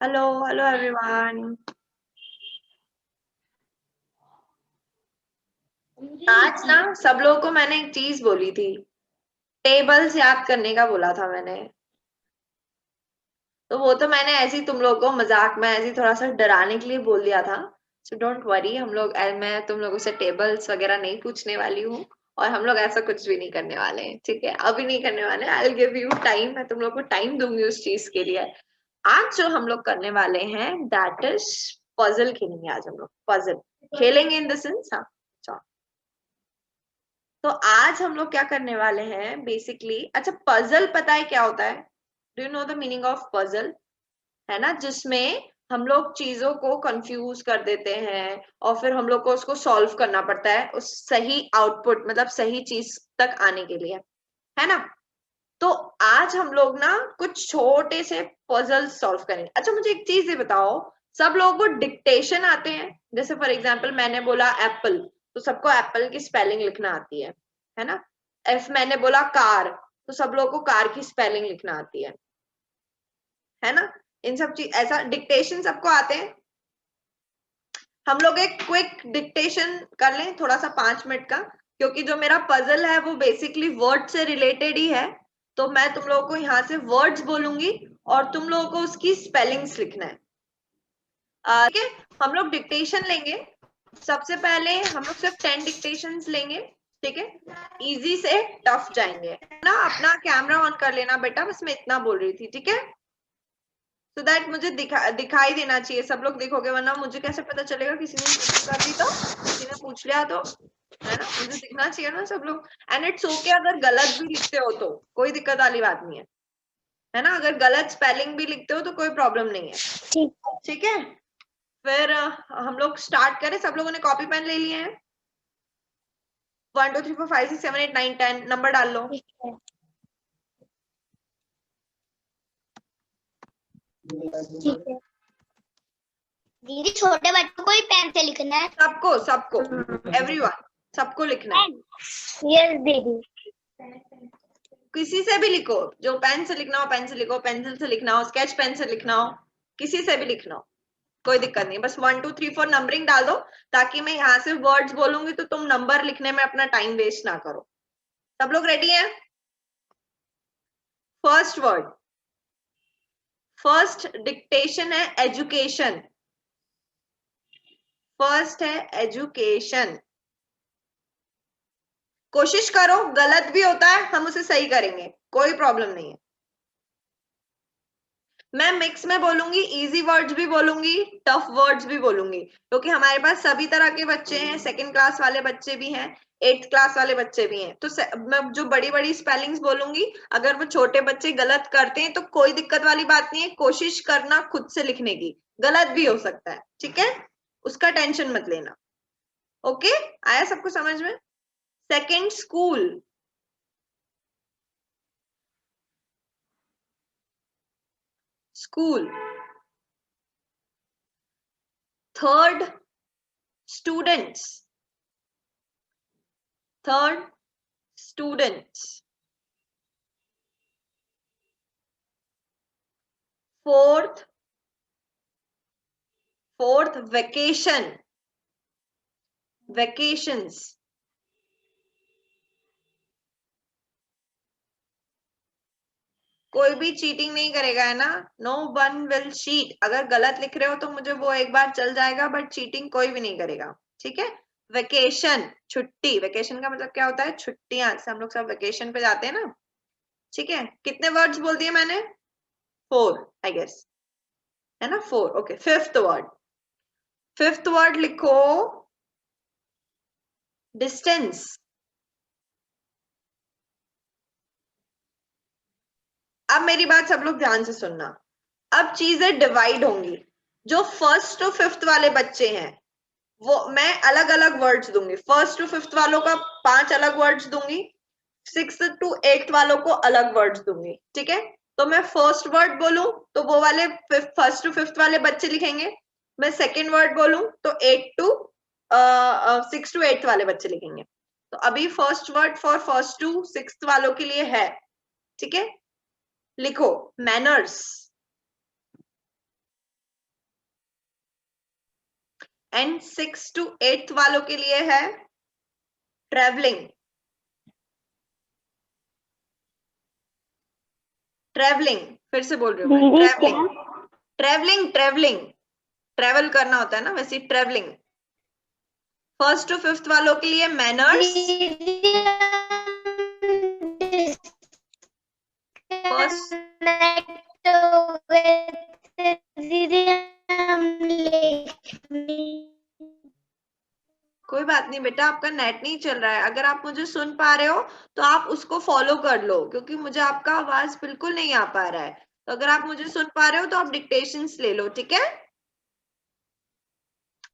Hello hello everyone. आज ना सब लोगों को मैंने एक चीज बोली थी, टेबल्स याद करने का बोला था मैंने। तो वो तो मैंने ऐसे ही तुम लोगों को मजाक में ऐसे ही थोड़ा सा डराने के लिए बोल दिया था। सो डोंट वरी, हम लोग मैं तुम लोगों से टेबल्स वगैरह नहीं पूछने वाली हूँ। और हम लोग ऐसा कुछ भी नहीं करने वाले हैं, ठीक है? अभी नहीं करने वाले। I will give you time, मैं तुम लोग को टाइम दूंगी उस चीज के लिए। आज जो हम लोग करने वाले हैं दैट इज पजल खेलेंगे। आज हम लोग पजल खेलेंगे इन द सेंस। हाँ, तो आज हम लोग क्या करने वाले हैं बेसिकली। अच्छा, पजल पता है क्या होता है? Do you know the meaning of puzzle? है ना, जिसमें हम लोग चीजों को कंफ्यूज कर देते हैं और फिर हम लोग को उसको सॉल्व करना पड़ता है उस सही आउटपुट, मतलब सही चीज तक आने के लिए, है ना? तो आज हम लोग ना कुछ छोटे से पजल सॉल्व करेंगे। अच्छा, मुझे एक चीज ये बताओ, सब लोगों को डिक्टेशन आते हैं? जैसे फॉर एग्जांपल मैंने बोला एप्पल, तो सबको एप्पल की स्पेलिंग लिखना आती है ना? इफ मैंने बोला कार, तो सब लोगों को कार की स्पेलिंग लिखना आती है ना? इन सब चीज ऐसा डिक्टेशन सबको आते हैं। हम लोग एक क्विक डिक्टेशन कर लें, थोड़ा सा 5 मिनट का, क्योंकि जो मेरा पजल है वो बेसिकली वर्ड से रिलेटेड ही है। तो मैं तुम लोगों को यहाँ से वर्ड्स बोलूंगी और तुम लोगों को उसकी स्पेलिंग्स लिखना है। ठीक है, हम लोग डिक्टेशन लेंगे। सबसे पहले हम लोग सिर्फ 10 डिक्टेशंस लेंगे, ठीक है? इजी से टफ जाएंगे ना। अपना कैमरा ऑन कर लेना बेटा, बस मैं इतना बोल रही थी, ठीक है? सो दैट मुझे दिखाई देना चाहिए, सब लोग देखोगे, वरना मुझे कैसे पता चलेगा? किसी ने कर दी तो, किसी ने पूछ लिया तो, है ना? मुझे दिखना चाहिए ना सब लोग। एंड इट्स ओके अगर गलत भी लिखते हो तो कोई दिक्कत वाली बात नहीं है ना? अगर गलत स्पेलिंग भी लिखते हो तो कोई प्रॉब्लम नहीं है, ठीक है? फिर हम लोग स्टार्ट करें। सब लोगों ने कॉपी पेन ले लिए हैं? 1 2 3 4 5 6 7 8 9 10 नंबर डाल लो। ठीक है दीदी, छोटे बच्चों को ही पेन से लिखना है? सबको सबको, एवरीवन, सबको लिखना है। यस दीदी। किसी से भी लिखो, जो पेन से लिखना हो पेन से लिखो, पेंसिल से लिखना हो, स्केच पेन से लिखना हो, किसी से भी लिखना हो, कोई दिक्कत नहीं। बस 1 2 3 4 नंबरिंग डाल दो, ताकि मैं यहाँ से वर्ड्स बोलूंगी तो तुम नंबर लिखने में अपना टाइम वेस्ट ना करो। सब लोग रेडी हैं? फर्स्ट वर्ड, फर्स्ट डिक्टेशन है एजुकेशन। फर्स्ट है एजुकेशन। कोशिश करो, गलत भी होता है हम उसे सही करेंगे, कोई प्रॉब्लम नहीं है। मैं मिक्स में बोलूंगी, इजी वर्ड्स भी बोलूंगी, टफ वर्ड्स भी बोलूंगी, क्योंकि हमारे पास सभी तरह के बच्चे हैं। सेकंड क्लास वाले बच्चे भी हैं, 8th क्लास वाले बच्चे भी हैं। तो मैं जो बड़ी बड़ी स्पेलिंग्स बोलूंगी, अगर वो छोटे बच्चे गलत करते हैं तो कोई दिक्कत वाली बात नहीं है। कोशिश करना खुद से लिखने की, गलत भी हो सकता है, ठीक है? उसका टेंशन मत लेना। ओके, आया सबको समझ में? Second, school. School. Third, students. Third, students. Fourth, vacation. Vacations. कोई भी चीटिंग नहीं करेगा, है ना? No one will cheat. अगर गलत लिख रहे हो तो मुझे वो एक बार चल जाएगा, बट चीटिंग कोई भी नहीं करेगा, ठीक है? वेकेशन, छुट्टी। वेकेशन का मतलब क्या होता है? छुट्टियां। जैसे हम लोग सब वेकेशन पे जाते हैं ना, ठीक है? कितने वर्ड्स बोल दिए मैंने? 4 आई गेस, है ना? 4। Okay, fifth word. Fifth word लिखो, डिस्टेंस। अब मेरी बात सब लोग ध्यान से सुनना। अब चीजें डिवाइड होंगी। जो फर्स्ट टू फिफ्थ वाले बच्चे हैं वो मैं अलग अलग वर्ड्स दूंगी। फर्स्ट टू फिफ्थ वालों का 5 अलग वर्ड्स दूंगी, 6th टू 8th वालों को अलग वर्ड्स दूंगी, ठीक है? तो मैं फर्स्ट वर्ड बोलूं तो वो वाले फर्स्ट टू फिफ्थ वाले बच्चे लिखेंगे। मैं सेकेंड वर्ड बोलूं तो 6 टू 8th वाले बच्चे लिखेंगे। तो अभी first word for first to 6th वालों के लिए है, ठीक है? लिखो, मैनर्स। एंड 6 to 8 वालों के लिए है ट्रेवलिंग। ट्रेवलिंग, फिर से बोल रही हूँ मैं, ट्रेवलिंग ट्रेवलिंग ट्रेवलिंग, ट्रेवल करना होता है ना, वैसे ट्रेवलिंग। 1st to 5th वालों के लिए मैनर्स। फर्स्ट, कोई बात नहीं बेटा, आपका नेट नहीं चल रहा है, अगर आप मुझे सुन पा रहे हो तो आप उसको फॉलो कर लो, क्योंकि मुझे आपका आवाज बिल्कुल नहीं आ पा रहा है। तो अगर आप मुझे सुन पा रहे हो तो आप डिक्टेशंस ले लो, ठीक है?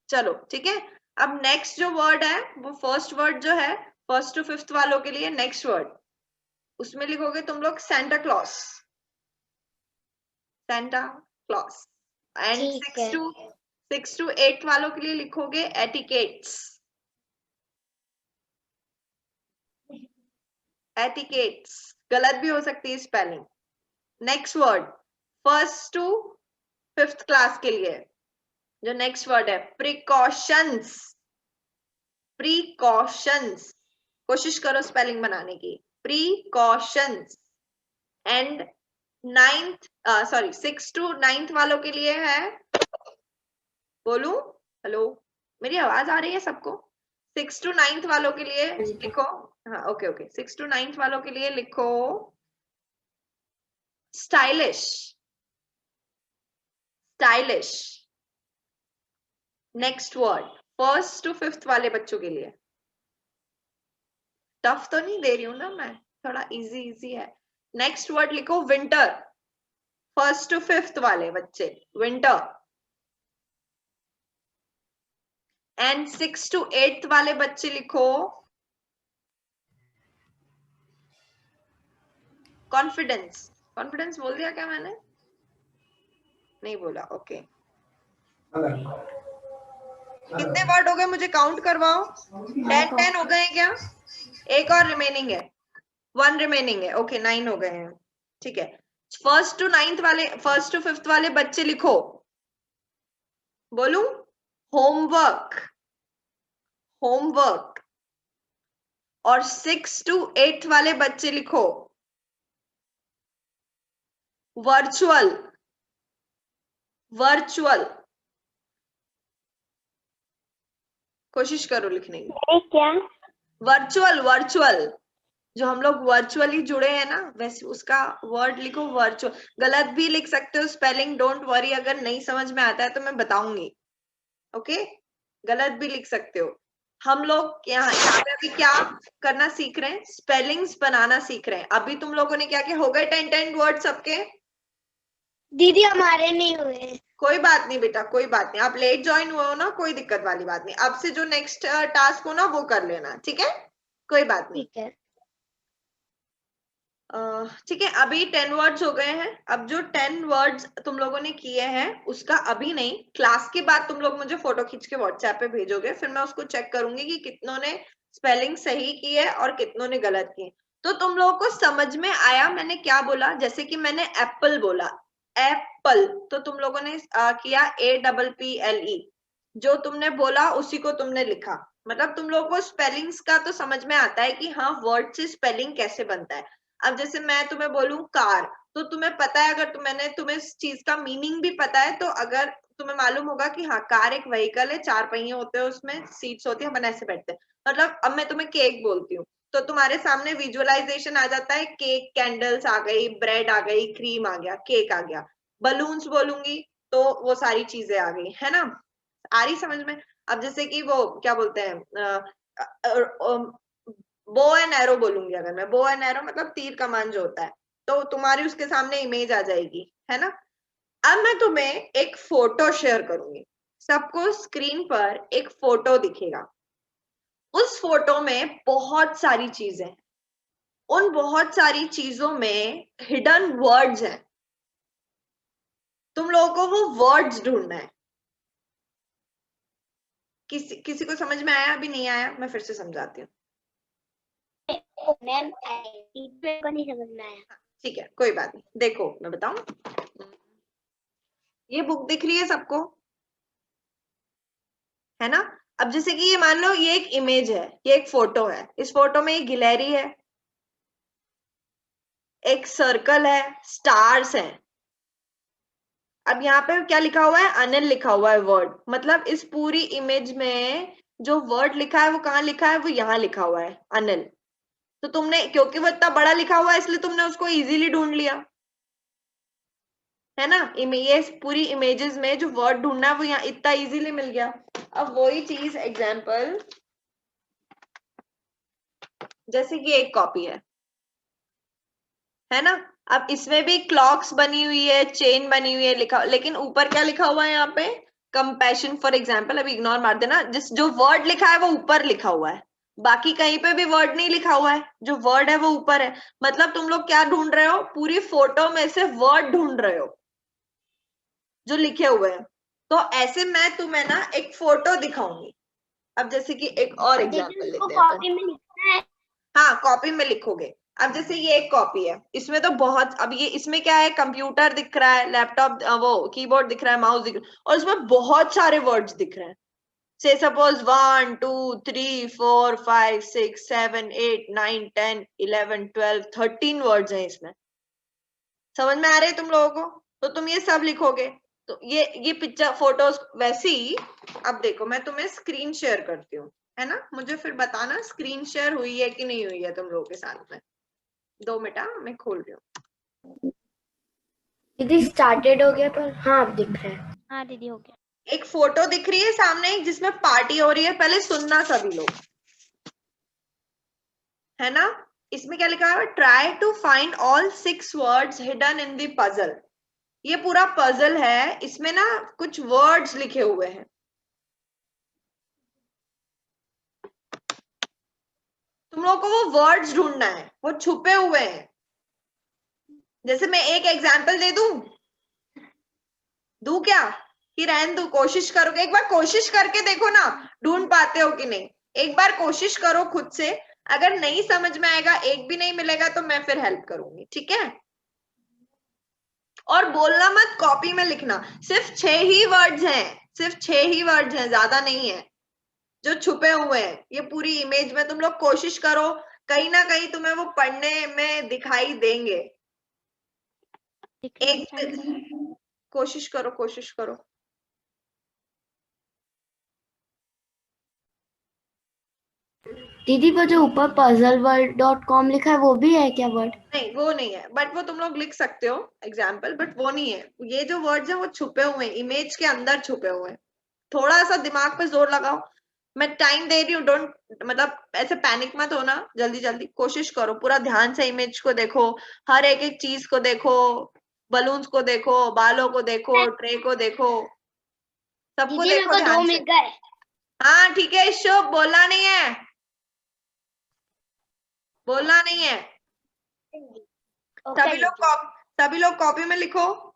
चलो ठीक है। अब नेक्स्ट जो वर्ड है वो फर्स्ट वर्ड जो है 1st to 5th वालों के लिए, नेक्स्ट वर्ड उसमें लिखोगे तुम लोग Santa Claus. Santa Claus. And 6 to 8 वालों के लिए लिखोगे एटिकेट्स। एटिकेट्स गलत भी हो सकती है spelling. Next word 1st to 5th class के लिए जो नेक्स्ट वर्ड है प्रिकॉशंस। प्रिकॉशंस, कोशिश करो स्पेलिंग बनाने की, प्रिकॉशंस। एंड 6 to 9th वालों के लिए है, बोलू हेलो, मेरी आवाज आ रही है सबको? 6 to 9th वालों के लिए लिखो, हाँ ओके ओके, 6 to 9th वालों के लिए लिखो stylish. Stylish. Next word 1st to 5th वाले बच्चों के लिए, टफ तो नहीं दे रही हूं ना मैं, थोड़ा इजी इजी है। नेक्स्ट वर्ड लिखो विंटर। 1st to 5th वाले बच्चे विंटर। एंड 6 to 8th वाले बच्चे लिखो कॉन्फिडेंस। कॉन्फिडेंस बोल दिया क्या मैंने? नहीं बोला, ओके। कितने वर्ड हो गए मुझे काउंट करवाओ। 10 हो गए क्या? एक और रिमेनिंग है, 1 रिमेनिंग है, ओके 9 हो गए हैं, ठीक है। 1st to 9th वाले, 1st to 5th वाले बच्चे लिखो, बोलू होमवर्क। होमवर्क। और 6 to 8th वाले बच्चे लिखो वर्चुअल। वर्चुअल, कोशिश करो लिखने की। क्या? वर्चुअल, वर्चुअल, जो हम लोग वर्चुअली जुड़े हैं ना, वैसे उसका वर्ड लिखो वर्चुअल। गलत भी लिख सकते हो स्पेलिंग, डोंट वरी, अगर नहीं समझ में आता है तो मैं बताऊंगी, ओके? गलत भी लिख सकते हो। हम लोग यहाँ पे अभी क्या करना सीख रहे हैं? स्पेलिंग्स बनाना सीख रहे हैं। अभी तुम लोगों ने क्या किया, हो गए 10 वर्ड सबके? दीदी हमारे नहीं हुए। कोई बात नहीं बेटा, कोई बात नहीं, आप लेट ज्वाइन हुए हो ना, कोई दिक्कत वाली बात नहीं। अब से जो नेक्स्ट टास्क हो ना वो कर लेना, ठीक है? कोई बात नहीं, ठीक है। ठीक है। अभी 10 वर्ड्स हो गए हैं। अब जो 10 वर्ड्स तुम लोगों ने किए हैं उसका अभी नहीं, क्लास के बाद तुम लोग मुझे फोटो खींच के व्हाट्सएप पे भेजोगे, फिर मैं उसको चेक करूंगी कि कितनों ने स्पेलिंग सही की है और कितनों ने गलत की है। तो तुम लोगों को समझ में आया मैंने क्या बोला? जैसे कि मैंने एप्पल बोला, एप्पल, तो तुम लोगों ने किया APPLE, जो तुमने बोला उसी को तुमने लिखा। मतलब तुम लोगों को स्पेलिंग्स का तो समझ में आता है कि हाँ वर्ड से स्पेलिंग कैसे बनता है। अब जैसे मैं तुम्हें बोलूं कार, तो तुम्हें पता है, अगर तुम्हें इस चीज का मीनिंग भी पता है, तो अगर तुम्हें मालूम होगा कि हाँ कार एक व्हीकल है, 4 पहिए होते हैं, उसमें सीट्स होती है, अपन ऐसे बैठते हैं। मतलब अब मैं तुम्हें केक बोलती हूँ तो तुम्हारे सामने विजुअलाइजेशन आ जाता है, केक, कैंडल्स आ गई, ब्रेड आ गई, क्रीम आ गया, केक आ गया। बलून्स बोलूंगी तो वो सारी चीजें आ गई, है ना? आ रही समझ में? अब जैसे कि वो क्या बोलते हैं, बो एंड एरो बोलूंगी, अगर मैं बो एंड एरो मतलब तीर कमान जो होता है, तो तुम्हारी उसके सामने इमेज आ जाएगी, है ना? अब मैं तुम्हें एक फोटो शेयर करूंगी, सबको स्क्रीन पर एक फोटो दिखेगा। उस फोटो में बहुत सारी चीजें हैं, उन बहुत सारी चीजों में हिडन वर्ड्स हैं। तुम लोगों को वो वर्ड्स ढूंढना है। किसी को समझ में आया? अभी नहीं आया? मैं फिर से समझाती हूँ। मैम को नहीं समझ में आया। ठीक है, कोई बात नहीं। देखो मैं बताऊं, ये बुक दिख रही है सबको? है ना। अब जैसे कि ये मान लो ये एक इमेज है, ये एक फोटो है, इस फोटो में एक गिलहरी है, एक सर्कल है, स्टार्स हैं। अब यहाँ पे क्या लिखा हुआ है, अनिल लिखा हुआ है वर्ड, मतलब इस पूरी इमेज में जो वर्ड लिखा है वो कहाँ लिखा है, वो यहाँ लिखा हुआ है अनिल। तो तुमने, क्योंकि वो इतना बड़ा लिखा हुआ है इसलिए तुमने उसको इजीली ढूंढ लिया, है ना। ये पूरी इमेजेस में जो वर्ड ढूंढना है वो यहाँ इतना इजीली मिल गया। अब वही चीज एग्जाम्पल, जैसे कि एक कॉपी है ना। अब इसमें भी क्लॉक्स बनी हुई है, चेन बनी हुई है, लिखा, लेकिन ऊपर क्या लिखा हुआ है यहाँ पे, कंपैशन फॉर एग्जाम्पल। अभी इग्नोर मार देना, जिस जो वर्ड लिखा है वो ऊपर लिखा हुआ है, बाकी कहीं पे भी वर्ड नहीं लिखा हुआ है, जो वर्ड है वो ऊपर है। मतलब तुम लोग क्या ढूंढ रहे हो, पूरी फोटो में से वर्ड ढूंढ रहे हो जो लिखे हुए हैं। तो ऐसे मैं तुम्हें ना एक फोटो दिखाऊंगी। अब जैसे कि एक और एग्जाम्पल लेते हैं कॉपी में लिखना है। हाँ, कॉपी में लिखोगे। अब जैसे ये एक कॉपी है, इसमें तो बहुत, अब ये इसमें क्या है, कंप्यूटर दिख रहा है, लैपटॉप, वो कीबोर्ड दिख रहा है, माउस दिख रहा है, और इसमें बहुत सारे वर्ड्स दिख रहे हैं। से सपोज 1 2 3 4 5 6 7 8 9 10 11 12 13 वर्ड्स हैं इसमें। समझ में आ रहे हैं तुम लोगों को? तो तुम ये सब लिखोगे। तो ये पिक्चर फोटोज वैसी ही। अब देखो मैं तुम्हें स्क्रीन शेयर करती हूँ, है ना, मुझे फिर बताना स्क्रीन शेयर हुई है कि नहीं हुई है तुम लोगों के साथ में। 2 मिनट, मैं खोल रही हूँ। दीदी स्टार्टेड हो गया, पर हाँ अब दिख रहा है। हाँ दीदी हो गया। एक फोटो दिख रही है सामने जिसमें पार्टी हो रही है, पहले सुनना सभी लोग, है ना। इसमें क्या लिखा है, try to find all 6 words hidden in the puzzle. ये पूरा पजल है, इसमें ना कुछ वर्ड्स लिखे हुए हैं। तुम लोग को वो वर्ड्स ढूंढना है, वो छुपे हुए हैं। जैसे मैं एक एग्जाम्पल दे दूं क्या, कि रहने दू, कोशिश करोगे, एक बार कोशिश करके देखो ना ढूंढ पाते हो कि नहीं। एक बार कोशिश करो खुद से, अगर नहीं समझ में आएगा, एक भी नहीं मिलेगा, तो मैं फिर हेल्प करूंगी, ठीक है। और बोलना मत, कॉपी में लिखना। सिर्फ 6 ही वर्ड्स हैं, सिर्फ 6 ही वर्ड्स हैं, ज्यादा नहीं है जो छुपे हुए हैं ये पूरी इमेज में। तुम लोग कोशिश करो, कहीं ना कहीं तुम्हें वो पढ़ने में दिखाई देंगे। एक कोशिश करो, कोशिश करो। दीदी वो जो ऊपर puzzleworld.com लिखा है वो भी है क्या वर्ड? नहीं, वो नहीं है, बट वो तुम लोग लिख सकते हो एग्जाम्पल, बट वो नहीं है। ये जो वर्ड्स हैं वो छुपे हुए हैं, इमेज के अंदर छुपे हुए हैं। थोड़ा सा दिमाग पे जोर लगाओ, मैं टाइम दे रही हूँ, डोंट, मतलब ऐसे पैनिक मत होना, जल्दी जल्दी कोशिश करो, पूरा ध्यान से इमेज को देखो, हर एक एक चीज को देखो, बलून्स को देखो, बालों को देखो, ट्रे को देखो, सबको दीदी मेरे देखो को 2 ध्यान से। मिल गए। हाँ ठीक है, शुभ, बोलना नहीं है, बोलना नहीं है। ओके दीदी। सभी लोग कॉपी में लिखो।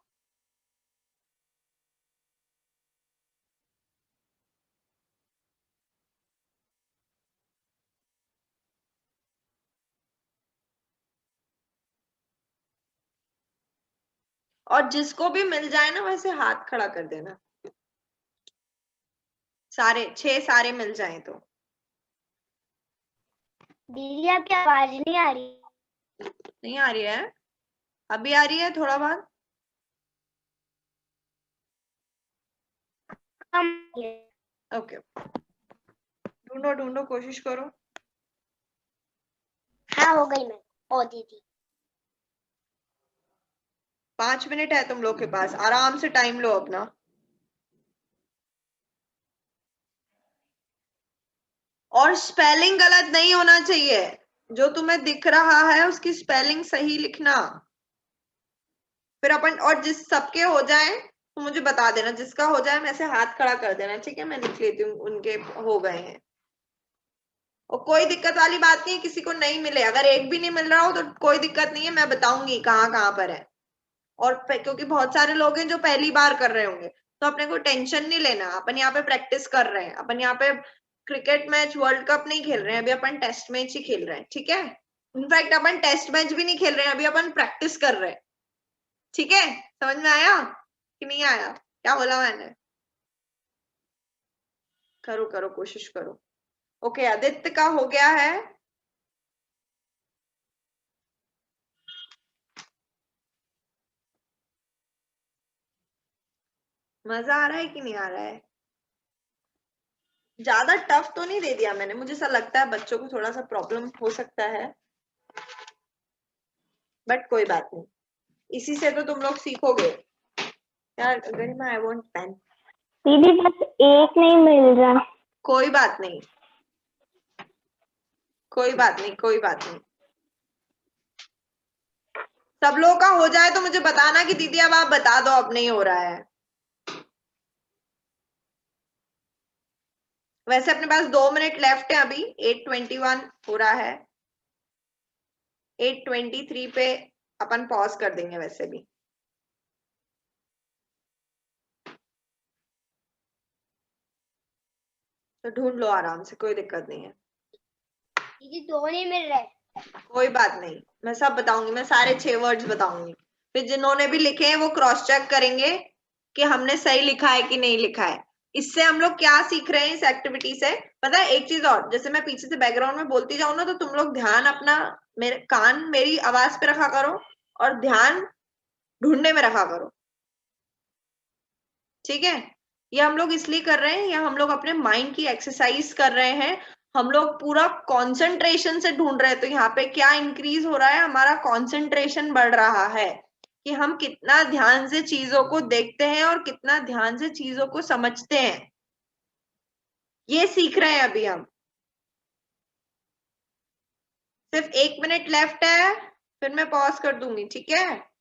और जिसको भी मिल जाए ना वैसे हाथ खड़ा कर देना, सारे 6 सारे मिल जाए तो। दीदी आपकी आवाज नहीं आ रही। नहीं आ रही है, अभी आ रही है थोड़ा बहुत। ओके, ढूंढो ढूंढो, कोशिश करो। हाँ हो गई मैं। ओ दीदी 5 मिनट है तुम लोग के पास, आराम से टाइम लो अपना। और स्पेलिंग गलत नहीं होना चाहिए, जो तुम्हें दिख रहा है उसकी स्पेलिंग सही लिखना। फिर अपन, और जिस सबके हो जाए तो मुझे बता देना, जिसका हो जाए मैं से हाथ खड़ा कर देना, ठीक है, मैं लिख लेती हूँ उनके हो गए हैं। और कोई दिक्कत वाली बात नहीं है, किसी को नहीं मिले, अगर एक भी नहीं मिल रहा हो तो कोई दिक्कत नहीं है, मैं बताऊंगी कहाँ कहाँ पर है। और क्योंकि बहुत सारे लोग हैं जो पहली बार कर रहे होंगे, तो अपने को टेंशन नहीं लेना, अपन यहाँ पे प्रैक्टिस कर रहे हैं, अपन यहाँ पे क्रिकेट मैच, वर्ल्ड कप नहीं खेल रहे हैं, अभी अपन टेस्ट मैच ही खेल रहे हैं, ठीक है। इनफैक्ट अपन टेस्ट मैच भी नहीं खेल रहे हैं, अभी अपन प्रैक्टिस कर रहे हैं, ठीक है। समझ में आया कि नहीं आया, क्या बोला मैंने? करो करो, कोशिश करो। ओके, आदित्य का हो गया है। मजा आ रहा है कि नहीं आ रहा है? ज्यादा टफ तो नहीं दे दिया मैंने, मुझे ऐसा लगता है बच्चों को थोड़ा सा प्रॉब्लम हो सकता है, बट कोई बात नहीं, इसी से तो तुम लोग सीखोगे। यार गरिमा, आई वांट पेन। दीदी बस एक नहीं मिल रहा। कोई बात नहीं, कोई बात नहीं, कोई बात नहीं। सब लोगों का हो जाए तो मुझे बताना कि दीदी अब आप बता दो अब नहीं हो रहा है। वैसे अपने पास 2 मिनट लेफ्ट है अभी, 8:21 हो रहा है। 8:23 पे अपन पॉज कर देंगे वैसे भी। तो ढूंढ लो आराम से, कोई दिक्कत नहीं है। दीदी 2 नहीं मिल रहे। कोई बात नहीं, मैं सब बताऊंगी, मैं सारे 6 वर्ड्स बताऊंगी। फिर जिन्होंने भी लिखे हैं वो क्रॉस चेक करेंगे कि हमने सही लिखा है कि नहीं लिखा है। इससे हम लोग क्या सीख रहे हैं इस एक्टिविटी से, पता है? एक चीज और, जैसे मैं पीछे से बैकग्राउंड में बोलती जाऊं ना, तो तुम लोग ध्यान अपना, मेरे कान मेरी आवाज पे रखा करो और ध्यान ढूंढने में रखा करो, ठीक है? ये हम लोग इसलिए कर रहे हैं, या हम लोग अपने माइंड की एक्सरसाइज कर रहे हैं। हम लोग पूरा कंसंट्रेशन से ढूंढ रहे हैं, तो यहाँ पे क्या इंक्रीज हो रहा है? हमारा कंसंट्रेशन बढ़ रहा है कि हम कितना ध्यान से चीजों को देखते हैं और कितना ध्यान से चीजों को समझते हैं। ये सीख रहे हैं अभी हम। सिर्फ 1 मिनट लेफ्ट है, फिर मैं पॉज कर दूंगी, ठीक है?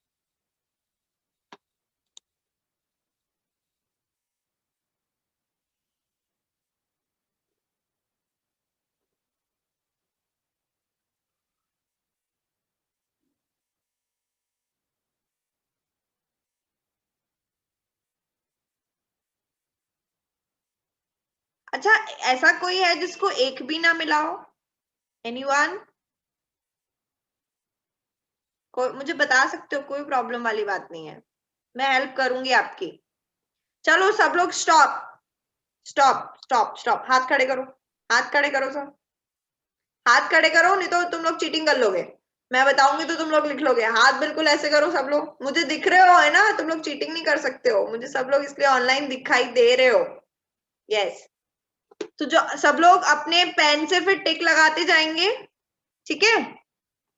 अच्छा, ऐसा कोई है जिसको एक भी ना मिला हो? एनीवन? कोई मुझे बता सकते हो, कोई प्रॉब्लम वाली बात नहीं है, मैं हेल्प करूंगी आपकी। चलो सब लोग स्टॉप स्टॉप स्टॉप स्टॉप, हाथ खड़े करो, हाथ खड़े करो सब, हाथ खड़े करो, नहीं तो तुम लोग चीटिंग कर लोगे। मैं बताऊंगी तो तुम लोग लिख लोगे। हाथ बिल्कुल ऐसे करो सब लोग, मुझे दिख रहे हो, है ना? तुम लोग चीटिंग नहीं कर सकते हो, मुझे सब लोग इसलिए ऑनलाइन दिखाई दे रहे हो। यस, तो जो सब लोग अपने पेन से फिर टिक लगाते जाएंगे, ठीक है?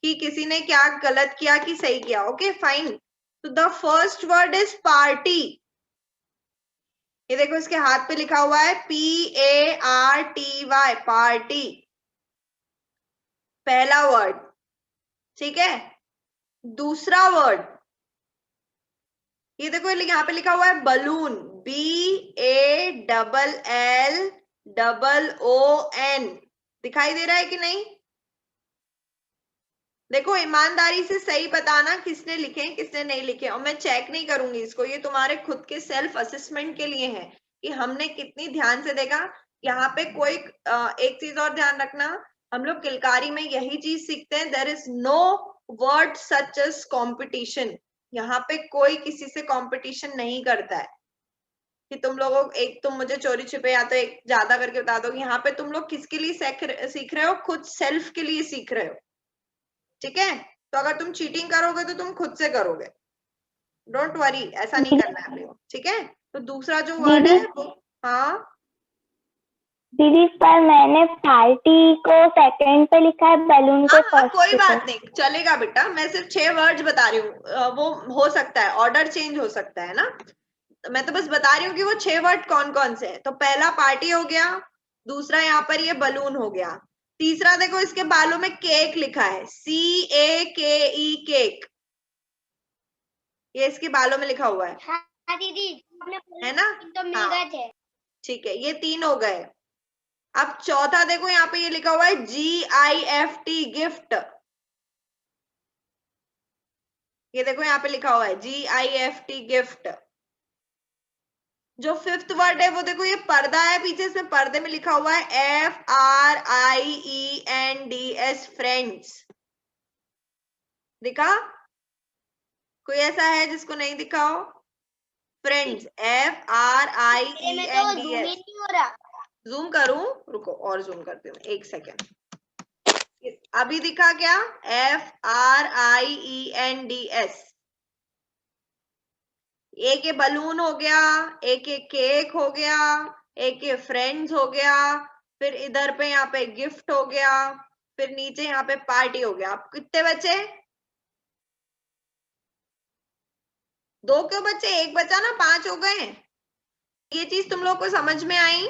कि किसी ने क्या गलत किया कि सही किया। ओके फाइन, तो the first word is party. ये देखो इसके हाथ पे लिखा हुआ है PARTY, पार्टी, पहला वर्ड, ठीक है? दूसरा वर्ड, ये देखो यहाँ पे लिखा हुआ है बलून, BALLLOON, दिखाई दे रहा है कि नहीं? देखो ईमानदारी से सही बताना किसने लिखे किसने नहीं लिखे, और मैं चेक नहीं करूंगी इसको, ये तुम्हारे खुद के सेल्फ असेसमेंट के लिए है कि हमने कितनी ध्यान से देखा। यहाँ पे कोई एक चीज और ध्यान रखना, हम लोग किलकारी में यही चीज सीखते हैं, there is no word such as competition. यहाँ पे कोई किसी से कॉम्पिटिशन नहीं करता है कि तुम लोगों, एक तुम मुझे चोरी छिपे या तो एक ज्यादा करके बता दो। यहाँ पे तुम लोग किसके लिए सीख रहे हो? खुद सेल्फ के लिए सीख रहे हो, ठीक है? तो अगर तुम चीटिंग करोगे तो तुम खुद से करोगे, डोंट वरी, ऐसा नहीं करना है अभी, ठीक है? तो दूसरा जो वर्ड है वो, हाँ दीदी पर मैंने पार्टी को सेकंड पे लिखा है, बैलून को हाँ, फर्स्ट कोई पे। बात नहीं, चलेगा बेटा, मैं सिर्फ 6 वर्ड्स बता रही हूँ, वो हो सकता है ऑर्डर चेंज हो सकता है ना, मैं तो बस बता रही हूँ कि वो 6 वर्ड कौन कौन से हैं। तो पहला पार्टी हो गया, दूसरा यहाँ पर ये बलून हो गया, तीसरा देखो इसके बालों में केक लिखा है, CAKE, केक, ये इसके बालों में लिखा हुआ है। हाँ दीदी, है ना? तो मिल हाँ गए थे। ठीक है, ये 3 हो गए। अब चौथा देखो यहाँ पे ये लिखा हुआ है GIFT, गिफ्ट, ये देखो यहाँ पे लिखा हुआ है GIFT, गिफ्ट। जो फिफ्थ वर्ड है वो देखो, ये पर्दा है पीछे, इसमें पर्दे में लिखा हुआ है FRIENDS, फ्रेंड्स। दिखा? कोई ऐसा है जिसको नहीं दिखा हो? फ्रेंड्स, मेरे में तो जूम ही FRIENDS। नहीं हो रहा। जूम करूं, रुको और जूम करती हूँ, एक सेकेंड। अभी दिखा क्या? FRIENDS। एक ये बलून हो गया, एक ये केक हो गया, एक ये फ्रेंड्स हो गया, फिर इधर पे यहाँ पे गिफ्ट हो गया, फिर नीचे यहाँ पे पार्टी हो गया। आप कितने बचे? 2 क्यों बचे? 1 बचा ना, 5 हो गए। ये चीज तुम लोग को समझ में आई?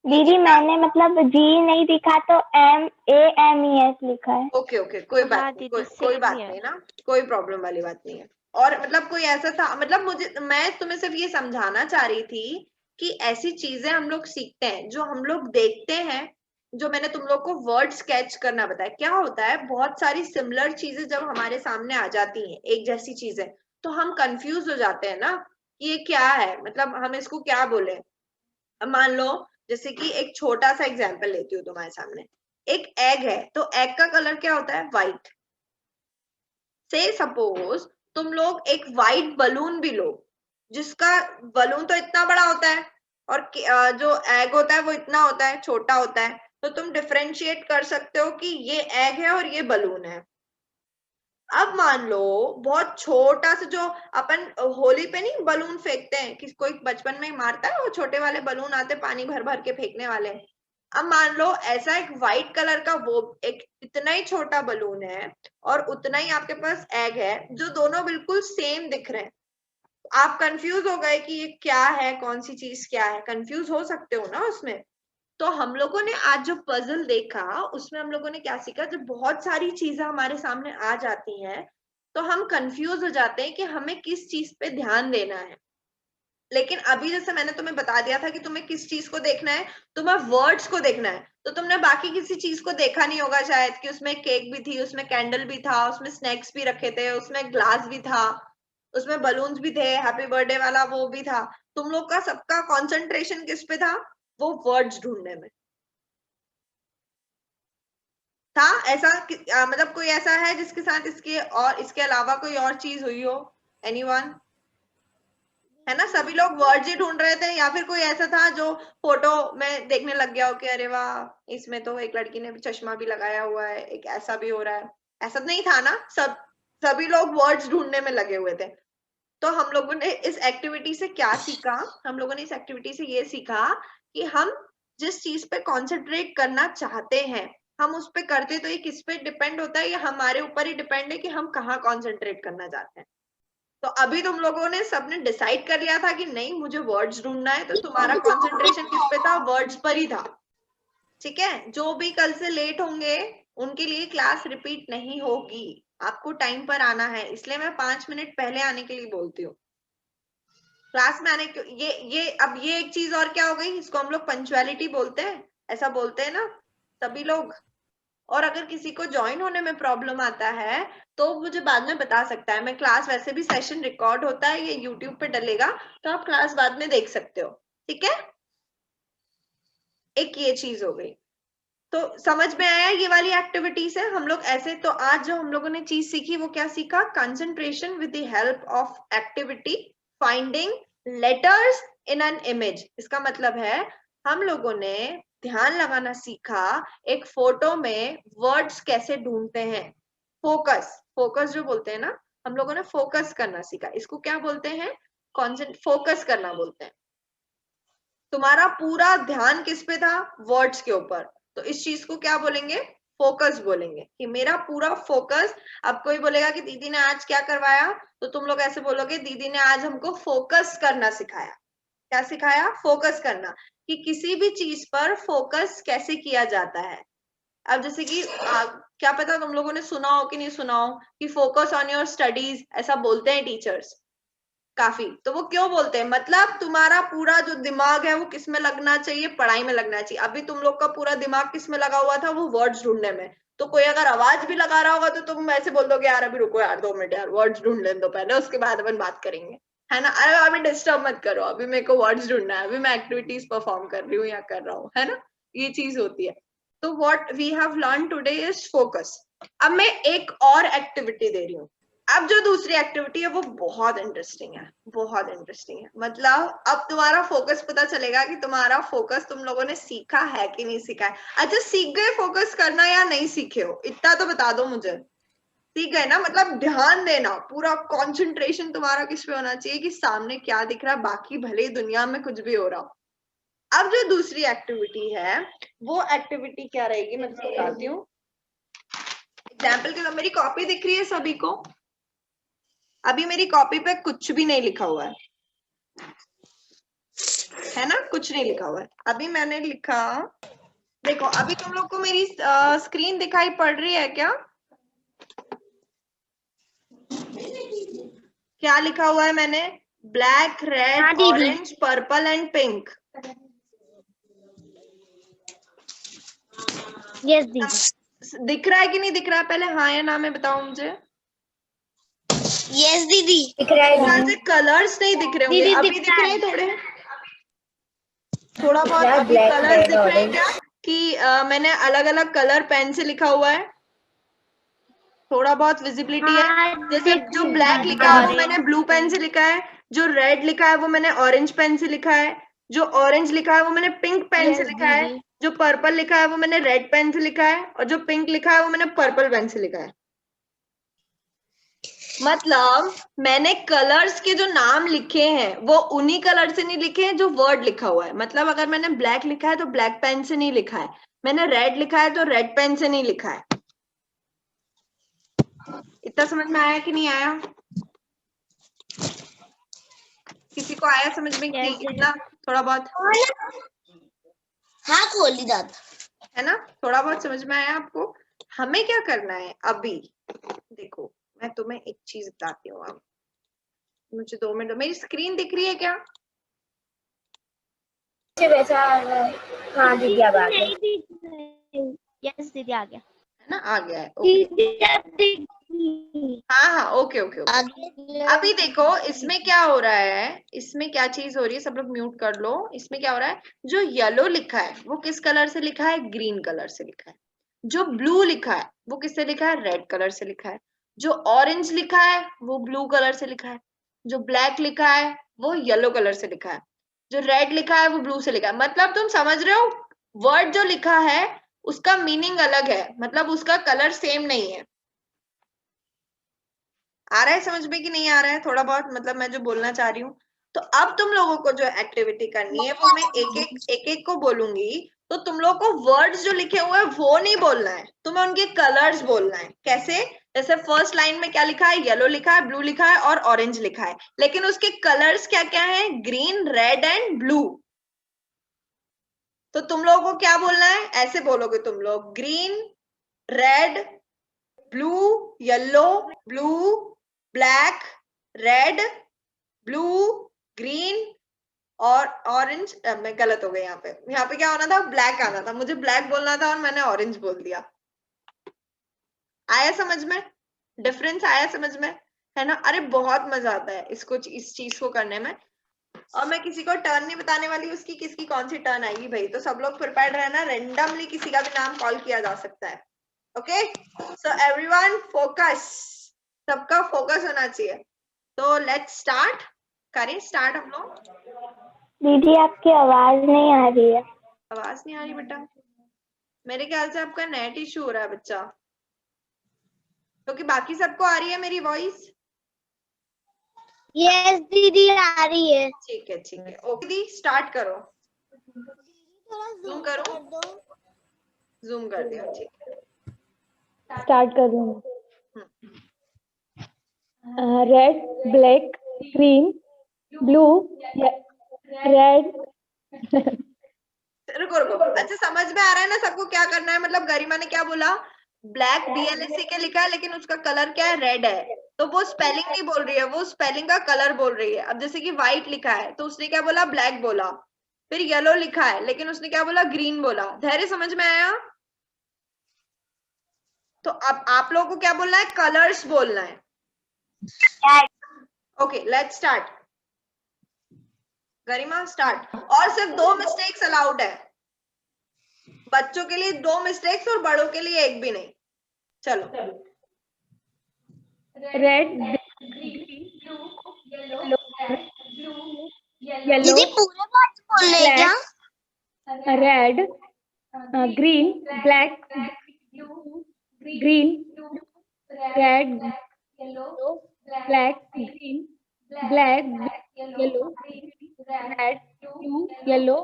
दीदी मैंने मतलब जी नहीं दिखा तो MAMES लिखा है। ओके ओके, कोई बात नहीं, कोई बात नहीं ना, कोई प्रॉब्लम वाली बात नहीं है। और मतलब कोई ऐसा था, मतलब मैं तुम्हें सिर्फ ये समझाना चाह रही थी कि ऐसी चीजें हम लोग सीखते हैं, जो हम लोग देखते हैं, जो मैंने तुम लोग को वर्ड स्केच करना बताया। क्या होता है, बहुत सारी सिमिलर चीजें जब हमारे सामने आ जाती हैं, एक जैसी चीजें, तो हम कंफ्यूज हो जाते हैं ना कि ये क्या है, मतलब हम इसको क्या बोले। अब मान लो, जैसे कि एक छोटा सा एग्जांपल लेती हूँ तुम्हारे सामने। एक एग है, तो एग का कलर क्या होता है? व्हाइट। से सपोज तुम लोग एक व्हाइट बलून भी लो, जिसका बलून तो इतना बड़ा होता है और जो एग होता है वो इतना होता है, छोटा होता है, तो तुम डिफरेंशिएट कर सकते हो कि ये एग है और ये बलून है। अब मान लो बहुत छोटा सा, जो अपन होली पे नहीं बलून फेंकते हैं, कि कोई बचपन में मारता है, वो छोटे वाले बलून आते पानी भर भर के फेंकने वाले। अब मान लो ऐसा एक व्हाइट कलर का वो एक इतना ही छोटा बलून है, और उतना ही आपके पास एग है, जो दोनों बिल्कुल सेम दिख रहे हैं। आप कंफ्यूज हो गए कि ये क्या है, कौन सी चीज क्या है, कंफ्यूज हो सकते हो ना उसमें। तो हम लोगों ने आज जो पजल देखा, उसमें हम लोगों ने क्या सीखा, जब बहुत सारी चीजें हमारे सामने आ जाती हैं, तो हम कंफ्यूज हो जाते हैं कि हमें किस चीज पे ध्यान देना है। लेकिन अभी जैसे मैंने तुम्हें बता दिया था कि तुम्हें किस चीज को देखना है, तुम्हें वर्ड्स को देखना है। तो तुमने बाकी किसी चीज को देखा नहीं होगा शायद, कि उसमें केक भी थी, उसमें कैंडल भी था, उसमें स्नैक्स भी रखे थे, उसमें ग्लास भी था, उसमें बलून्स भी थे, हैप्पी बर्थडे वाला वो भी था। तुम लोग का सबका कॉन्सेंट्रेशन किस पे था? वो वर्ड्स ढूंढने में था। ऐसा मतलब कोई ऐसा है जिसके साथ इसके और इसके अलावा कोई और चीज हुई हो? एनीवन? है ना, सभी लोग वर्ड्स ही ढूंढ रहे थे, या फिर कोई ऐसा था जो फोटो में देखने लग गया हो कि अरे वाह, इसमें तो एक लड़की ने चश्मा भी लगाया हुआ है, एक ऐसा भी हो रहा है। ऐसा नहीं था ना, सभी लोग वर्ड्स ढूंढने में लगे हुए थे। तो हम लोगों ने इस एक्टिविटी से क्या सीखा? हम लोगों ने इस एक्टिविटी से ये सीखा कि हम जिस चीज पे कॉन्सेंट्रेट करना चाहते हैं, हम उस पे करते, तो ये किस पे डिपेंड होता है? ये हमारे ऊपर ही डिपेंड है कि हम कहाँ कॉन्सेंट्रेट करना चाहते हैं। तो अभी तुम लोगों ने सबने डिसाइड कर लिया था कि नहीं, मुझे वर्ड्स ढूंढना है, तो तुम्हारा कंसंट्रेशन किस पे था? वर्ड्स पर ही था। ठीक है, जो भी कल से लेट होंगे उनके लिए क्लास रिपीट नहीं होगी, आपको टाइम पर आना है, इसलिए मैं 5 मिनट पहले आने के लिए बोलती हूँ क्लास में आने के। ये अब ये एक चीज और क्या हो गई, इसको हम लोग पंक्चुअलिटी बोलते हैं, ऐसा बोलते हैं ना सभी लोग। और अगर किसी को ज्वाइन होने में प्रॉब्लम आता है तो मुझे बाद में बता सकता है। मैं क्लास, वैसे भी सेशन रिकॉर्ड होता है, ये यूट्यूब पे डलेगा, तो आप क्लास बाद में देख सकते हो। ठीक है, एक ये चीज हो गई। तो समझ में आया ये वाली एक्टिविटी से हम लोग ऐसे। तो आज जो हम लोगों ने चीज सीखी वो क्या सीखा? Concentration with the help of activity finding letters in an image. इसका मतलब है हम लोगों ने ध्यान लगाना सीखा एक फोटो में वर्ड्स कैसे ढूंढते हैं। फोकस, फोकस जो बोलते हैं ना, हम लोगों ने फोकस करना सीखा। इसको क्या बोलते हैं? फोकस करना बोलते हैं। तुम्हारा पूरा ध्यान किस पे था? वर्ड्स के ऊपर। तो इस चीज को क्या बोलेंगे? फोकस बोलेंगे, कि मेरा पूरा फोकस। अब कोई बोलेगा कि दीदी ने आज क्या करवाया, तो तुम लोग ऐसे बोलोगे, दीदी ने आज हमको फोकस करना सिखाया। क्या सिखाया? फोकस करना, कि किसी भी चीज पर फोकस कैसे किया जाता है। अब जैसे कि क्या पता तुम लोगों ने सुना हो कि नहीं सुना हो कि फोकस ऑन योर स्टडीज, ऐसा बोलते हैं टीचर्स काफी। तो वो क्यों बोलते हैं? मतलब तुम्हारा पूरा जो दिमाग है वो किस में लगना चाहिए? पढ़ाई में लगना चाहिए। अभी तुम लोग का पूरा दिमाग किस में लगा हुआ था? वो वर्ड्स ढूंढने में। तो कोई अगर आवाज भी लगा रहा होगा तो तुम ऐसे बोल दोगे, यार अभी रुको यार 2 मिनट, यार वर्ड्स ढूंढ लेने दो पहले, उसके बाद अपन बात करेंगे, है ना। अरे अभी डिस्टर्ब मत करो, अभी मेरे को वर्ड्स ढूंढना है, अभी मैं एक्टिविटीज परफॉर्म कर रही हूँ या कर रहा हूँ, है ना। ये चीज होती है। तो what we have learn today is focus. अब मैं एक और एक्टिविटी दे रही हूँ। अब जो दूसरी एक्टिविटी है वो बहुत इंटरेस्टिंग है, बहुत इंटरेस्टिंग है। मतलब अब तुम्हारा फोकस पता चलेगा कि तुम्हारा फोकस तुम लोगों ने सीखा है कि नहीं सीखा है। अच्छा सीख गए फोकस करना या नहीं सीखे हो, इतना तो बता दो मुझे। सीख गए ना, मतलब ध्यान देना, पूरा कंसंट्रेशन तुम्हारा किस पे होना चाहिए कि सामने क्या दिख रहा है, बाकी भले ही दुनिया में कुछ भी हो रहा हो। अब जो दूसरी एक्टिविटी है वो एक्टिविटी क्या रहेगी मैं आपको बताती हूँ। एग्जाम्पल के लिए मेरी कॉपी दिख रही है सभी को? अभी मेरी कॉपी पे कुछ भी नहीं लिखा हुआ है ना, कुछ नहीं लिखा हुआ है। अभी मैंने लिखा, देखो अभी तुम लोग को मेरी स्क्रीन दिखाई पड़ रही है क्या? क्या लिखा हुआ है मैंने? Black, red, orange, purple and pink. Yes दीदी। दिख रहा है कि नहीं दिख रहा है? पहले हाँ या ना में बताओ मुझे। यस दीदी दिख रहा है। से कलर्स नहीं दिख रहे होंगे, दीदी अभी दिख रहे हैं थोड़ा बहुत अभी कलर्स दिख रहे हैं क्या कि मैंने अलग अलग कलर पेन से लिखा हुआ है, थोड़ा बहुत विजिबिलिटी है। जैसे जो ब्लैक लिखा है वो मैंने ब्लू पेन से लिखा है, जो रेड लिखा है वो मैंने ऑरेंज पेन से लिखा है, जो ऑरेंज लिखा है वो मैंने पिंक पेन से लिखा है, जो पर्पल लिखा है वो मैंने रेड पेन से लिखा है, और जो पिंक लिखा है वो मैंने पर्पल पेन से लिखा है। मतलब मैंने कलर्स के जो नाम लिखे हैं वो उन्हीं कलर से नहीं लिखे हैं जो वर्ड लिखा हुआ है। मतलब अगर मैंने ब्लैक लिखा है तो ब्लैक पेन से नहीं लिखा है, मैंने रेड लिखा है तो रेड पेन से नहीं लिखा है। इतना समझ में आया कि नहीं आया? किसी को आया समझ में कि इतना थोड़ा बहुत? हाँ खोली दादा है ना, थोड़ा बहुत समझ में आया आपको? हमें क्या करना है अभी, देखो मैं तुम्हें एक चीज बताती हूँ। अब मुझे 2 मिनट, मेरी स्क्रीन दिख रही है क्या? वैसा हाँ दीदी अब आ गया। यस दीदी आ गया है ना, आ गया है। ओके हाँ हाँ ओके ओके ओके। अभी देखो इसमें क्या हो रहा है, इसमें क्या चीज हो रही है, सब लोग म्यूट कर लो। इसमें क्या हो रहा है, जो येलो लिखा है वो किस कलर से लिखा है? ग्रीन कलर से लिखा है। जो ब्लू लिखा है वो किससे लिखा है? रेड कलर से लिखा है। जो ऑरेंज लिखा है वो ब्लू कलर से लिखा है। जो ब्लैक लिखा है वो येलो कलर से लिखा है। जो रेड लिखा है वो ब्लू से लिखा है। मतलब तुम समझ रहे हो, वर्ड जो लिखा है उसका मीनिंग अलग है, मतलब उसका कलर सेम नहीं है। आ रहा है समझ में कि नहीं आ रहा है थोड़ा बहुत, मतलब मैं जो बोलना चाह रही हूँ? तो अब तुम लोगों को जो एक्टिविटी करनी है वो मैं एक एक को बोलूंगी। तो तुम लोग को वर्ड्स जो लिखे हुए हैं वो नहीं बोलना है, तुम्हें उनके कलर्स बोलना है। कैसे? जैसे फर्स्ट लाइन में क्या लिखा है? येलो लिखा है, ब्लू लिखा है और ऑरेंज लिखा है, लेकिन उसके कलर्स क्या क्या है? Green, red and blue. तो तुम लोगों को क्या बोलना है? ऐसे बोलोगे तुम लोग, green, red, blue, yellow, blue, black, red, blue, green और ऑरेंज। मैं गलत हो गई यहाँ पे क्या होना था? ब्लैक आना था, मुझे ब्लैक बोलना था और मैंने ऑरेंज बोल दिया। आया समझ में? डिफरेंस आया समझ में? है ना? अरे बहुत मजा आता है इसको, इस चीज को करने में। और मैं किसी को टर्न नहीं बताने वाली उसकी, किसकी कौन सी टर्न आएगी भाई, तो सब लोग प्रिपेयर्ड रहना। रेंडमली किसी का भी नाम कॉल किया जा सकता है। ओके, सो एवरीवन फोकस, सबका फोकस होना चाहिए। तो लेट्स स्टार्ट, करें स्टार्ट हम लोग। दीदी आपकी आवाज नहीं आ रही है। आवाज नहीं आ रही बेटा? मेरे ख्याल से आपका नेट इशू हो रहा है बच्चा, क्योंकि बाकी सबको आ रही है मेरी वॉइस। यस दीदी आ रही है। ठीक है ओके दी, स्टार्ट करो। जूम करो, जूम कर दिया, ठीक है स्टार्ट कर दूँ। Red, black, green, blue, red. रुको रुको, अच्छा समझ में आ रहा है ना सबको क्या करना है? मतलब गरिमा ने क्या बोला? ब्लैक BLAC के लिखा है लेकिन उसका कलर क्या है? रेड है। तो वो स्पेलिंग नहीं बोल रही है, वो स्पेलिंग का कलर बोल रही है। अब जैसे कि व्हाइट लिखा है तो उसने क्या बोला? ब्लैक बोला। फिर येलो लिखा है लेकिन उसने क्या बोला? ग्रीन बोला। धैर्य समझ में आया? तो अब आप लोगों को क्या बोलना है? कलर्स बोलना है। Okay let's start. Garima start. और सिर्फ 2 मिस्टेक्स अलाउड है, बच्चों के लिए 2 मिस्टेक्स और बड़ों के लिए 1 भी नहीं। चलो रेड, ग्रीन, येलो, येलो, दीदी पूरे वर्ड्स बोलने हैं क्या? Red, green, black, green, red, yellow, black, green, black, yellow, red, blue, yellow,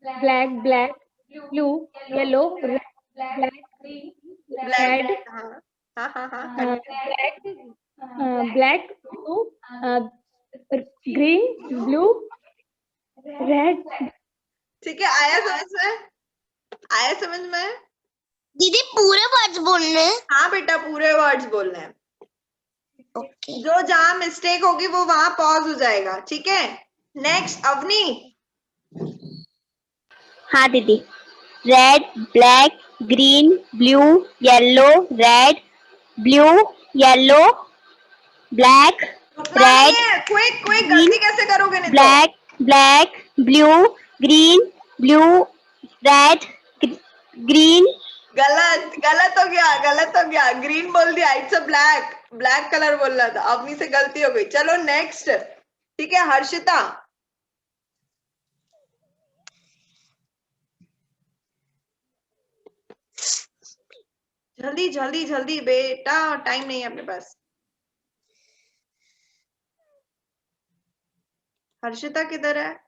black, black, blue, yellow, black, black, red, हाँ हाँ हाँ, black, black, blue, green, blue, red. ठीक है, आया समझ में? आया समझ में? दीदी पूरे वर्ड्स बोलने हैं? हाँ बेटा, पूरे वर्ड्स बोलने हैं। ओके। जो जहां मिस्टेक होगी वो वहां पॉज हो जाएगा, ठीक है? नेक्स्ट अवनी। हाँ दीदी। Red, black, green, blue, yellow, red, blue, yellow, black, रुकना नहीं रेड, है, क्विक क्विक, ग्रीन, गलती कैसे करोगे नहीं तो? Black, black, blue, green, blue, red, green. गलत, गलत हो गया, गलत हो गया। ग्रीन बोल दिया, it's a black, black colour बोल रहा था। अवनी से गलती हो गई। चलो नेक्स्ट, ठीक है, हर्षिता। जल्दी जल्दी जल्दी बेटा, टाइम नहीं है अपने पास। हर्षिता किधर है?